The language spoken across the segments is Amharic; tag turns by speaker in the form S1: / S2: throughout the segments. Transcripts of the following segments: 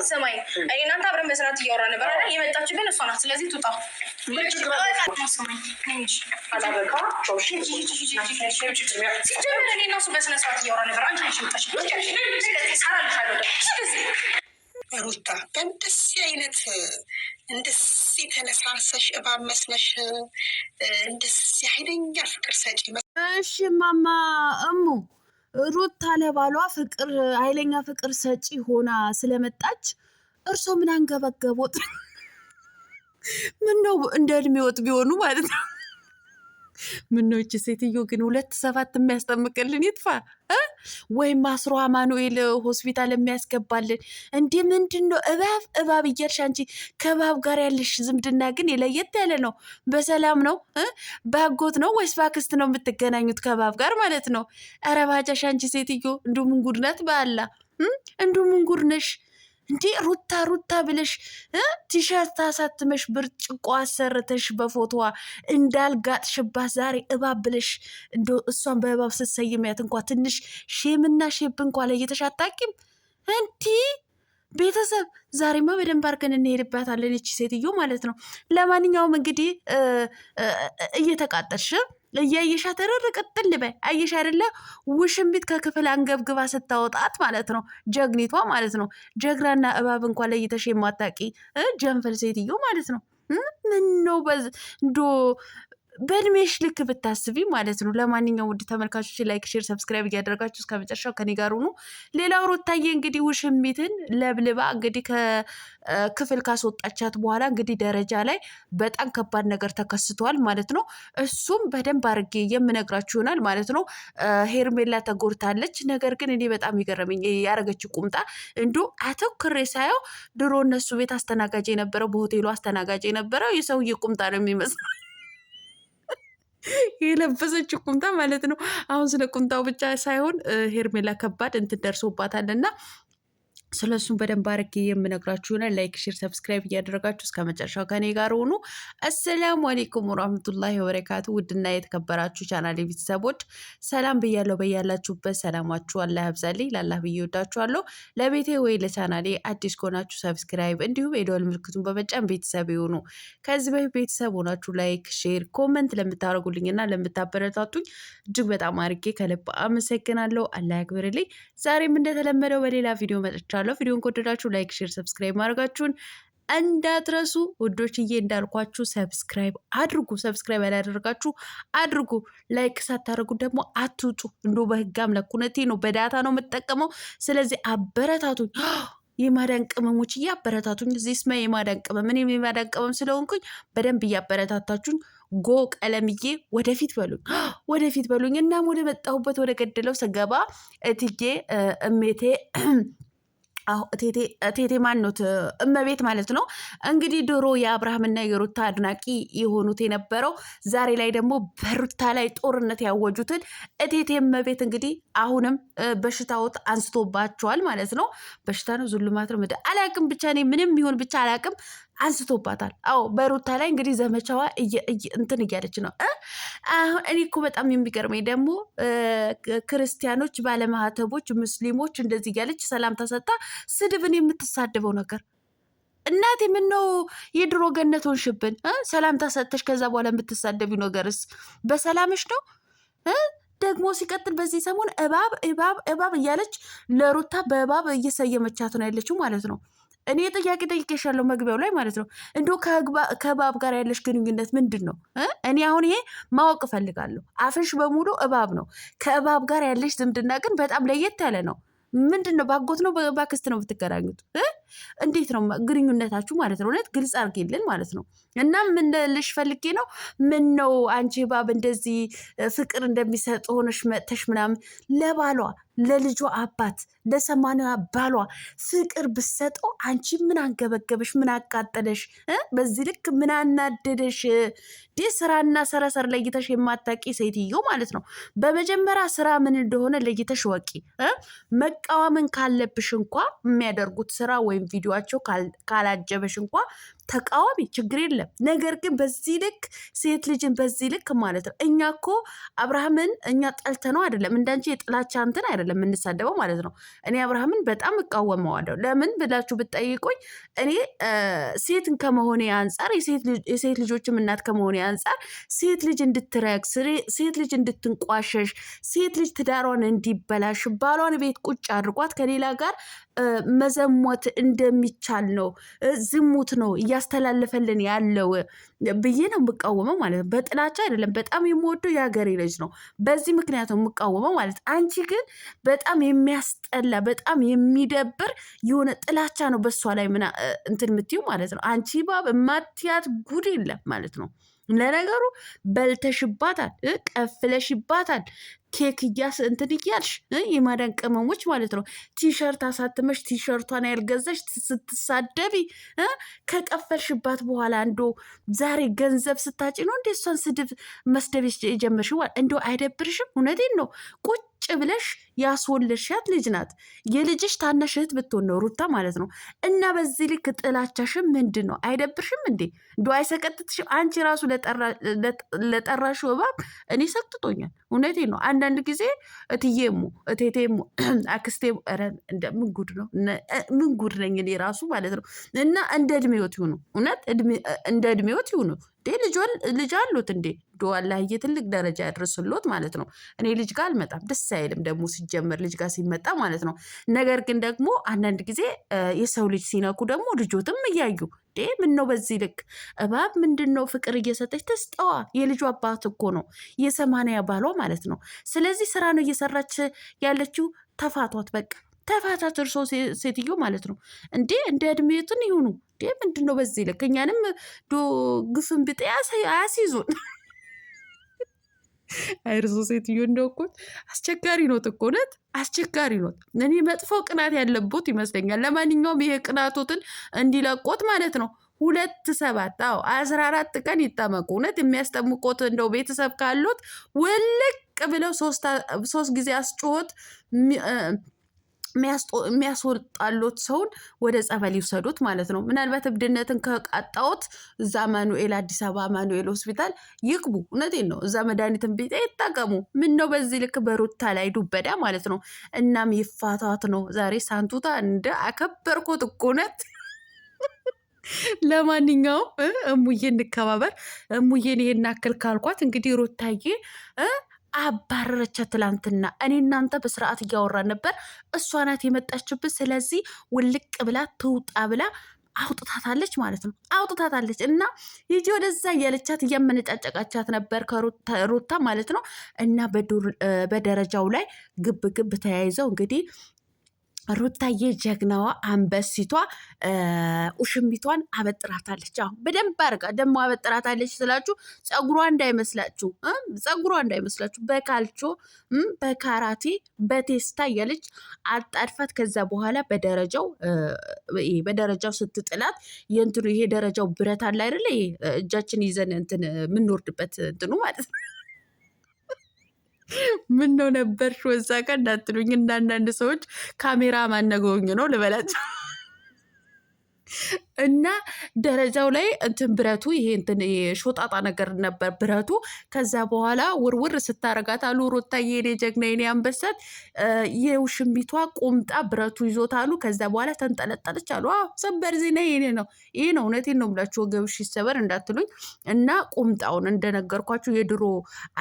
S1: ሰማይ እናንተ አብረን በስርዓት እያወራን ነበር አይደል? የመጣችው ግን እሷ ናት። ስለዚህ ትውጣ። ሲጀመር እኔ እና እሱ በስነ ስርዓት እያወራን ነበር። አንቺ ነሽ የወጣሽ።
S2: ሩታ በእንደዚህ አይነት እንደዚህ ተነሳሰሽ እባብ መስለሽ እንደዚህ ኃይለኛ ፍቅር ሰጪ።
S3: እሺ ማማ እሙ ሩታ ለባሏ ፍቅር ኃይለኛ ፍቅር ሰጪ ሆና ስለመጣች እርሶ ምን አንገበገቦት? ምን ነው እንደ እድሜ ወጥ ቢሆኑ ማለት ነው። ምን ነው እቺ ሴትዮ ግን 2-7 የሚያስጠምቅልን ይጥፋ ወይም አስሮ አማኑኤል ሆስፒታል የሚያስገባልን እንዴ? ምንድን ነው እባብ እያልሽ አንቺ ከእባብ ጋር ያለሽ ዝምድና ግን የለየት ያለ ነው። በሰላም ነው? ባጎት ነው ወይስ ባክስት ነው የምትገናኙት ከእባብ ጋር ማለት ነው? ኧረ ባጃሽ አንቺ ሴትዮ እንዱ ምን ጉድ ናት በአላ እንዱ ምን ጉድ ነሽ እንዴ? ሩታ ብለሽ ቲሸርት አሳትመሽ ብርጭቆ አሰርተሽ በፎቶዋ እንዳልጋጥሽባት ዛሬ እባብ ብለሽ እንደ እሷን በእባብ ስትሰይሚያት እንኳ ትንሽ ሼምና ሼብ እንኳ ለየተሽ አታውቂም እንዲ? ቤተሰብ ዛሬማ በደንብ አድርገን እንሄድባታለን ይቺ ሴትዮ ማለት ነው። ለማንኛውም እንግዲህ እየተቃጠልሽ እያየሻት ተረር ቅጥል በይ። አየሽ አይደለ ውሽሚት ከክፍል አንገብግባ ስታወጣት ማለት ነው። ጀግኒቷ ማለት ነው። ጀግራና እባብ እንኳን ለይተሽ የማታቂ ጀንፈል ሴትዮ ማለት ነው። ምን ነው እንዶ በእድሜሽ ልክ ብታስቢ ማለት ነው። ለማንኛውም ውድ ተመልካቾች ላይክ፣ ሼር፣ ሰብስክራይብ እያደረጋችሁ እስከ መጨረሻው ከኔ ጋር ሁኑ። ሌላው ሩታዬ እንግዲህ ውሽሚትን ለብልባ እንግዲህ ከክፍል ካስወጣቻት በኋላ እንግዲህ ደረጃ ላይ በጣም ከባድ ነገር ተከስቷል ማለት ነው። እሱም በደንብ አድርጌ የምነግራችሁ ይሆናል ማለት ነው። ሄርሜላ ተጎድታለች። ነገር ግን እኔ በጣም ይገረመኝ ያረገችው ቁምጣ እንዶ አተኩሬ ሳየው ድሮ እነሱ ቤት አስተናጋጅ የነበረው በሆቴሉ አስተናጋጅ የነበረው የሰውዬ ቁምጣ ነው የሚመስለው የለበሰችው ቁምጣ ማለት ነው። አሁን ስለ ቁምጣው ብቻ ሳይሆን ሄርሜላ ከባድ እንትን ደርሶባታል እና ስለሱም በደንብ አድርጌ የምነግራችሁ ይሆናል። ላይክ፣ ሼር፣ ሰብስክራይብ እያደረጋችሁ እስከ መጨረሻው ከኔ ጋር ሆኑ። አሰላሙ አሌይኩም ወራህመቱላሂ ወበረካቱ። ውድና የተከበራችሁ ቻናል ቤተሰቦች ሰላም ብያለሁ። በያላችሁበት ሰላማችሁ አላህ ያብዛልኝ። ላላህ ብዬ ወዳችኋለሁ። ለቤቴ ወይ ለቻናሌ አዲስ ከሆናችሁ ሰብስክራይብ እንዲሁም የደወል ምልክቱን በመጫን ቤተሰብ ይሁኑ። ከዚህ በፊት ቤተሰብ ሆናችሁ ላይክ፣ ሼር፣ ኮመንት ለምታደርጉልኝና ለምታበረታቱኝ እጅግ በጣም አድርጌ ከልብ አመሰግናለሁ። አላህ ያክብርልኝ። ዛሬም እንደተለመደው በሌላ ቪዲዮ መጥቻለሁ። ቪዲዮን ከወደዳችሁ ላይክ፣ ሼር፣ ሰብስክራይብ ማድረጋችሁን እንዳትረሱ ውዶችዬ። እንዳልኳችሁ ሰብስክራይብ አድርጉ። ሰብስክራይብ ያላደረጋችሁ አድርጉ። ላይክ ሳታደርጉ ደግሞ አትውጡ። እንዶ በህግ አምላክ እውነቴ ነው። በዳታ ነው የምጠቀመው። ስለዚህ አበረታቱኝ። የማዳን ቅመሞች እያበረታቱኝ። እዚህ ስማ የማዳን ቅመም እኔም የማዳን ቅመም ስለሆንኩኝ በደንብ እያበረታታችሁኝ ጎ ቀለምዬ ወደፊት በሉኝ፣ ወደፊት በሉኝ። እናም ወደ መጣሁበት ወደ ገደለው ስገባ እትዬ እሜቴ ቴቴ ማንኖት እመቤት ማለት ነው። እንግዲህ ድሮ የአብርሃምና የሩታ አድናቂ የሆኑት የነበረው ዛሬ ላይ ደግሞ በሩታ ላይ ጦርነት ያወጁትን እቴቴ እመቤት እንግዲህ አሁንም በሽታዎት አንስቶባቸዋል ማለት ነው። በሽታ ነው ዙልማት ነው አላቅም፣ ብቻ እኔ ምንም ይሁን ብቻ አላቅም አንስቶባታል። አዎ በሩታ ላይ እንግዲህ ዘመቻዋ እንትን እያለች ነው። አሁን እኔ እኮ በጣም የሚገርመኝ ደግሞ ክርስቲያኖች፣ ባለማህተቦች፣ ሙስሊሞች እንደዚህ እያለች ሰላም ተሰጣ ስድብን የምትሳደበው ነገር እናቴ ምን ነው የድሮ ገነት ሆንሽብን? ሰላምታ ሰጥተሽ ከዛ በኋላ የምትሳደቢው ነገርስ በሰላምሽ ነው? ደግሞ ሲቀጥል በዚህ ሰሞን እባብ እያለች ለሩታ በእባብ እየሰየመቻት ነው ያለችው ማለት ነው። እኔ ጥያቄ ጠይቄሻለሁ መግቢያው ላይ ማለት ነው። እንዶ ከእባብ ጋር ያለሽ ግንኙነት ምንድን ነው? እኔ አሁን ይሄ ማወቅ እፈልጋለሁ። አፍሽ በሙሉ እባብ ነው። ከእባብ ጋር ያለሽ ዝምድና ግን በጣም ለየት ያለ ነው። ምንድን ነው? ባጎት ነው ባክስት ነው የምትገናኙት? እንዴት ነው ግንኙነታችሁ ማለት ነው? እውነት ግልጽ አድርጌልን ማለት ነው። እና ምን ልሽ ፈልጌ ነው፣ ምን ነው አንቺ እባብ እንደዚህ ፍቅር እንደሚሰጥ ሆነሽ መጥተሽ ምናምን ለባሏ ለልጇ አባት ለሰማንያ ባሏ ፍቅር ብሰጠው አንቺ ምን አንገበገበሽ? ምን አቃጠለሽ? በዚህ ልክ ምን አናደደሽ? ስራና ሰረሰር ለይተሽ የማታቂ ሴትዮ ማለት ነው። በመጀመሪያ ስራ ምን እንደሆነ ለይተሽ ወቂ። መቃወምን ካለብሽ እንኳ የሚያደርጉት ስራ ወይም ቪዲዮቸው ካላጀበሽ እንኳ ተቃዋሚ ችግር የለም። ነገር ግን በዚህ ልክ ሴት ልጅን በዚህ ልክ ማለት ነው። እኛ እኮ አብርሃምን እኛ ጠልተ ነው አይደለም፣ እንዳንቺ የጥላቻ እንትን አይደለም የምንሳደበው ማለት ነው። እኔ አብርሃምን በጣም እቃወመዋለሁ። ለምን ብላችሁ ብትጠይቁኝ እኔ ሴትን ከመሆኔ አንጻር የሴት ልጆችም እናት ከመሆኔ አንጻር ሴት ልጅ እንድትረክስ፣ ሴት ልጅ እንድትንቋሸሽ፣ ሴት ልጅ ትዳሯን እንዲበላሽ ባሏን ቤት ቁጭ አድርጓት ከሌላ ጋር መዘሞት እንደሚቻል ነው። ዝሙት ነው እያስተላለፈልን ያለው ብዬ ነው የምቃወመው ማለት ነው። በጥላቻ አይደለም። በጣም የምወደው የሀገሬ ልጅ ነው። በዚህ ምክንያት ነው የምቃወመው ማለት። አንቺ ግን በጣም የሚያስጠላ በጣም የሚደብር የሆነ ጥላቻ ነው በሷ ላይ ምና እንትን የምትይው ማለት ነው። አንቺ ባብ እማትያት ጉድ የለም ማለት ነው። ለነገሩ በልተሽባታል፣ ቀፍለሽባታል። ኬክ እንትን እያልሽ የማዳን ቅመሞች ማለት ነው። ቲሸርት አሳትመሽ ቲሸርቷን ያልገዛሽ ስትሳደቢ ከቀፈልሽባት በኋላ እንዶ ዛሬ ገንዘብ ስታጭ ነው እንደ እሷን ስድብ መስደብ የጀመርሽው። እንዶ አይደብርሽም? እውነቴን ነው። ቁጭ ብለሽ ያስወለድሻት ልጅ ናት። የልጅሽ ታናሽ እህት ብትሆን ነው ሩታ ማለት ነው። እና በዚህ ልክ ጥላቻሽም ምንድን ነው? አይደብርሽም እንዴ? እንዶ አይሰቀጥትሽም? አንቺ ራሱ ለጠራሽው እባብ እኔ ሰቅጥጦኛል። እውነቴን ነው። አንዳንድ ጊዜ እትዬሙ እቴቴሙ አክስቴሙ ምን ጉድ ነው? ምን ጉድ ነኝ እኔ ራሱ ማለት ነው። እና እንደ እድሜዎት ይሁኑ፣ እውነት እንደ እድሜዎት ይሁኑ። ልጅ አሉት እንዴ? አላህዬ ትልቅ ደረጃ ያድርስሎት ማለት ነው። እኔ ልጅ ጋር አልመጣም፣ ደስ አይልም ደግሞ ሲጀመር ልጅ ጋር ሲመጣ ማለት ነው። ነገር ግን ደግሞ አንዳንድ ጊዜ የሰው ልጅ ሲነኩ ደግሞ ልጆትም እያዩ ምን ነው በዚህ ልክ እባብ ምንድን ነው ፍቅር እየሰጠች ተስጠዋ። የልጁ አባት እኮ ነው፣ የ80 ባሏ ማለት ነው። ስለዚህ ስራ ነው እየሰራች ያለችው። ተፋቷት፣ በቃ ተፋታት። እርሶ ሴትዮ ማለት ነው እንዴ እንደ እድሜቱን ይሁኑ። ምንድን ነው በዚህ ልክ እኛንም ግፍን ብጤ አያስይዙን። አይርሶ ሴትዮ እንደው እኮ አስቸጋሪ ኖት እኮ እውነት አስቸጋሪ ኖት። እኔ መጥፎ ቅናት ያለቦት ይመስለኛል። ለማንኛውም ይሄ ቅናቶትን እንዲለቆት ማለት ነው 2-7 14 ቀን ይጠመቁ። እውነት የሚያስጠምቆት እንደው ቤተሰብ ካሉት ውልቅ ብለው 3 ጊዜ አስጮሆት የሚያስወጣሎት ሰውን ወደ ጸበል ይውሰዱት ማለት ነው። ምናልባት እብድነትን ከቃጣዎት እዛ አዲስ አበባ አማኑኤል ሆስፒታል ይግቡ። እውነቴን ነው። እዛ መድኃኒትን ቢጤ ይጠቀሙ። ምን ነው በዚህ ልክ በሩታ ላይ ዱበዳ ማለት ነው። እናም ይፋታት ነው ዛሬ ሳንቱታ እንደ አከበርኮት እኮ እውነት። ለማንኛውም እሙዬ እንከባበር። እሙዬን ይሄን አክል ካልኳት እንግዲህ ሩታዬ አባረረቻት ትላንትና። እኔ እናንተ በስርዓት እያወራን ነበር። እሷ ናት የመጣችብን። ስለዚህ ውልቅ ብላ ትውጣ ብላ አውጥታታለች ማለት ነው። አውጥታታለች እና ይጂ ወደዛ እያለቻት እያመነጫጨቃቻት ነበር ከሩታ ማለት ነው። እና በደረጃው ላይ ግብ ተያይዘው እንግዲህ ሩታዬ ጀግናዋ አንበሲቷ ውሽሚቷን አበጥራታለች። አሁን በደንብ አድርጋ ደግሞ አበጥራታለች ስላችሁ ፀጉሯ እንዳይመስላችሁ በካልቾ በካራቴ በቴስታ እያለች አጣድፋት። ከዛ በኋላ በደረጃው ስትጥላት የእንትኑ ይሄ ደረጃው ብረት አለ አይደለ? እጃችን ይዘን እንትን የምንወርድበት እንትኑ ማለት ነው። ምን ነው ነበርሽ ወዛ ጋር እንዳትሉኝ፣ እንዳንዳንድ ሰዎች ካሜራ ማነገውኝ ነው ልበላቸው። እና ደረጃው ላይ እንትን ብረቱ ይሄ እንትን ሾጣጣ ነገር ነበር ብረቱ። ከዛ በኋላ ውርውር ስታረጋት አሉ ሩታዬ የኔ ጀግና የኔ አንበሳት የውሽሚቷ ቁምጣ ብረቱ ይዞታሉ። ከዛ በኋላ ተንጠለጠለች አሉ። ሰበር ዜና ይሄ ነው እውነቴን ነው ብላችሁ ወገብሽ ይሰበር እንዳትሉኝ። እና ቁምጣውን እንደነገርኳችሁ የድሮ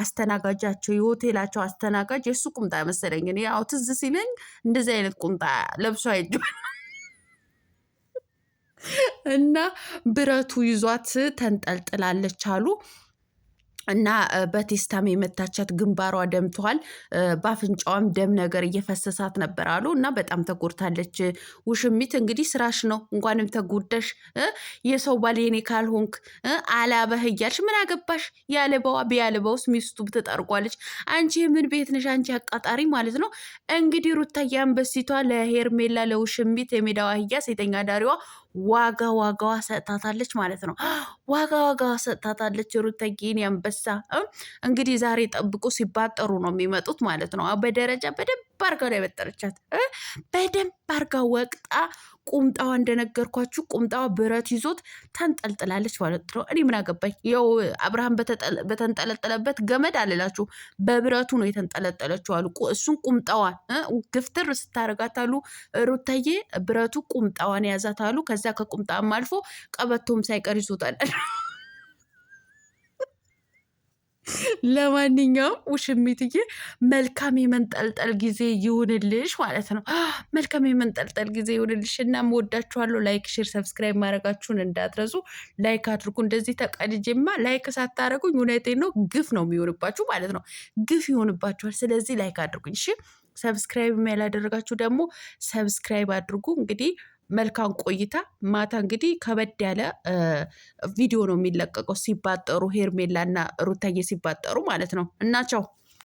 S3: አስተናጋጃቸው የሆቴላቸው አስተናጋጅ የእሱ ቁምጣ መሰለኝ እኔ ያው ትዝ ሲለኝ እንደዚህ አይነት ቁምጣ ለብሶ አይጇል። እና ብረቱ ይዟት ተንጠልጥላለች አሉ። እና በቴስታም የመታቻት ግንባሯ ደምተዋል። በአፍንጫዋም ደም ነገር እየፈሰሳት ነበር አሉ። እና በጣም ተጎድታለች። ውሽሚት እንግዲህ ስራሽ ነው፣ እንኳንም ተጎዳሽ። የሰው ባል የኔ ካልሆንክ አላበህ እያልሽ ምን አገባሽ? ያለበዋ ቢያለበውስ ሚስቱ ትጠርጓለች። አንቺ የምን ቤት ነሽ? አንቺ አቃጣሪ ማለት ነው። እንግዲህ ሩታዬ አንበሲቷ ለሄርሜላ ለውሽሚት የሜዳዋ አህያ ሴተኛ ዳሪዋ ዋጋዋ ሰጥታታለች ማለት ነው። ዋጋዋ ሰጥታታለች። ሩታዬን አንበሳ እንግዲህ ዛሬ ጠብቁ፣ ሲባጠሩ ነው የሚመጡት ማለት ነው። በደረጃ በደንብ አርጋ ነው የበጠረቻት። በደንብ አርጋ ወቅጣ ቁምጣዋ እንደነገርኳችሁ ቁምጣዋ ብረት ይዞት ተንጠልጥላለች ማለት ነው። እኔ ምን አገባኝ? ያው አብርሃም በተንጠለጠለበት ገመድ አልላችሁ በብረቱ ነው የተንጠለጠለችው አሉ። እሱን ቁምጣዋን ግፍትር ስታረጋት አሉ ሩታዬ ብረቱ ቁምጣዋን ያዛት አሉ። ከዛ ከቁምጣም አልፎ ቀበቶም ሳይቀር ይዞታል። ለማንኛውም ውሽሚትዬ መልካም የመንጠልጠል ጊዜ ይሁንልሽ ማለት ነው። መልካም የመንጠልጠል ጊዜ ይሁንልሽ እና እወዳችኋለሁ። ላይክ፣ ሼር፣ ሰብስክራይብ ማድረጋችሁን እንዳትረሱ። ላይክ አድርጉ። እንደዚህ ተቀድጄማ ላይክ ሳታደርጉኝ እውነቴን ነው ግፍ ነው የሚሆንባችሁ ማለት ነው። ግፍ ይሆንባችኋል። ስለዚህ ላይክ አድርጉኝ እሺ። ሰብስክራይብ ያላደረጋችሁ ደግሞ ሰብስክራይብ አድርጉ። እንግዲህ መልካም ቆይታ። ማታ እንግዲህ ከበድ ያለ ቪዲዮ ነው የሚለቀቀው ሲባጠሩ ሄርሜላ እና ሩታዬ ሲባጠሩ ማለት ነው እና ቻው።